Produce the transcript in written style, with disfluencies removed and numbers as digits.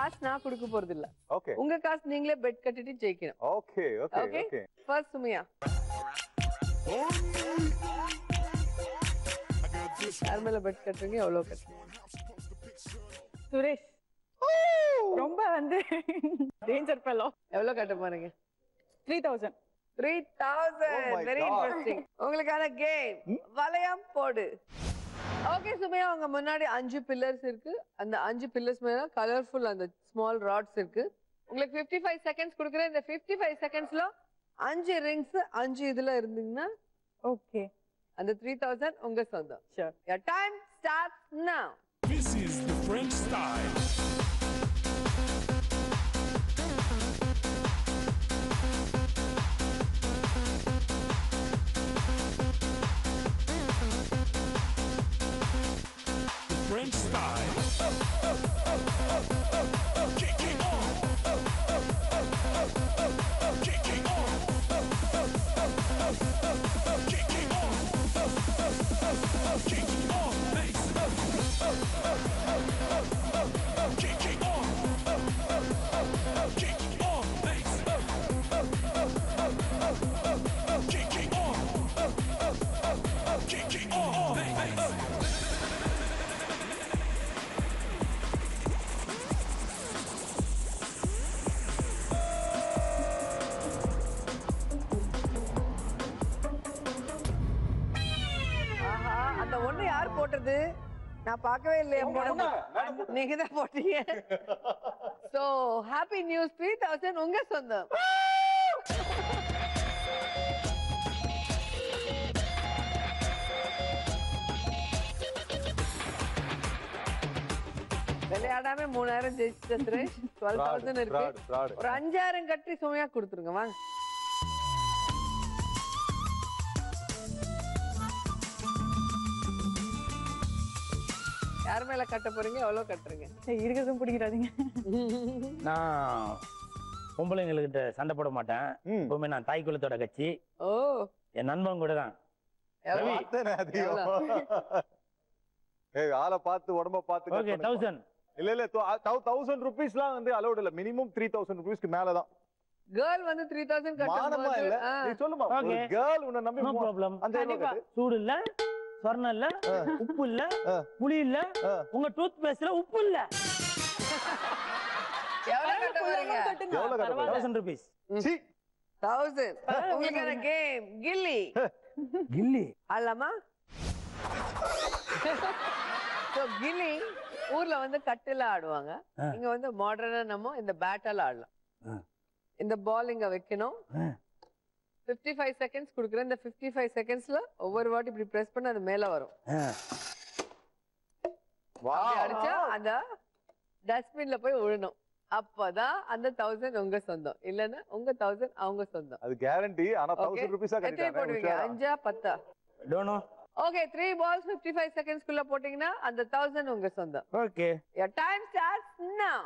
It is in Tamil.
காசு நான் கொடுக்க போறது இல்ல. ஓகே உங்க காசு நீங்களே பெட் கட்டிட்டு ஜெயிக்கணும். Okay okay okay okay first Sumaiya. யார் மேல பெட் கட்டுறீங்க? எவ்வளவு கட்டுறீங்க? சுரேஷ் ரொம்ப டேஞ்சர் ஃபெலோ. எவ்வளவு கட்ட போறீங்க? 3000. 3000. Oh my very God. Interesting. உங்களுக்கான கேம் வளையம் போடு. ஓகே சுமையா, உங்க முன்னாடி 5 பில்லர்ஸ் இருக்கு. அந்த 5 பில்லர்ஸ் மேல கலர்ஃபுல் அந்த ஸ்மால் ராட்ஸ் இருக்கு. உங்களுக்கு 55 செகண்ட்ஸ் கொடுக்குறேன். இந்த 55 செகண்ட்ஸ்ல 5 ரிங்ஸ் 5 இதுல இருந்தீங்கன்னா ஓகே, அந்த 3000 உங்க சொந்தம். Sure. Your time starts now. This is the French style. French style. Kicking on. Kicking on. Kicking on. Kicking on. Nice. Kicking on. Kicking on. Nice. Kicking on. Kicking on. Nice. ஆஹா, அந்த ஒண்ணு யார் போட்டது? நான் பார்க்கவே இல்லையே. நீங்க தான் போட்டீங்க. சோ ஹாப்பி நியூஸ், 3000 உங்க சொந்தம். விளையாடாம 3000 ஜெயிச்சிட்ட சுரேஷ். 12,000 இருக்கு. ஒரு 5000 கட்டி சுமையா கொடுத்துருங்க வாங்க. யார் மேல கட்ட போறீங்க? எவ்வளவு கட்டுறீங்க? இருக்கிறதும் பிடிக்கிறாதீங்க. நான் பொம்பளைங்ககிட்ட சண்டை போட மாட்டேன். எப்பவுமே நான் தாய் குலத்தோட கட்சி. ஓ, என் நண்பன் கூட தான். எவ்வளவு? ஆளை பார்த்து உடம்ப பார்த்து ஓகே, 1000. இல்ல 1000 ருபீஸ்லாம் வந்து அலௌட் இல்ல. மினிமம் 3000 ருபீஸ்க்கு மேலதான். கேர்ள் வந்து 3000 மானமா இல்ல. நீ சொல்லுமா, ஒரு Okay. கேர்ள் உன்னை நம்பி நோ ப்ராப்ளம். கண்டிப்பா. சூடு இல்ல, சொர்ணம் இல்ல, உப்பு இல்ல, புளி இல்ல, உங்க டூத் பேஸ்ட்ல உப்பு இல்ல. எவ்வளவு கட்ட போறீங்க? எவ்வளவு கட்ட போறீங்க? 1000 rupees. சீ 1000. உங்களுக்கான கேம் கில்லி. கில்லி ஆடலாமா? சோ கில்லி ஊர்ல வந்து கட்டில ஆடுவாங்க. இங்க வந்து மாடர்னா நம்ம இந்த பேட்டால ஆடலாம். இந்த பால் இங்க வைக்கணும். 55 செகண்ட்ஸ் கொடுக்குறேன். இந்த 55 செகண்ட்ஸ்ல ஒவ்வொரு வாட்டி இப்படி பிரஸ் பண்ண அது மேல வரும். அப்படி அடிச்சா அந்த டஸ்ட்பின்ல போய் விழணும். அப்பதான் அந்த 1000 உங்க சொந்தம். இல்லன்னா உங்க 1000 அவங்க சொந்தம். அது கேரண்டி. ஆனா Okay? 1000 ருபீஸா எத்தனை போடுவீங்க? கட்டிட்டாங்க. 5 10? டோனோ. ஓகே, 3 balls 55 செகண்ட்ஸ்க்குள்ள போட்டீங்கன்னா அந்த 1000 உங்க சொந்தம். Okay. Your time starts now.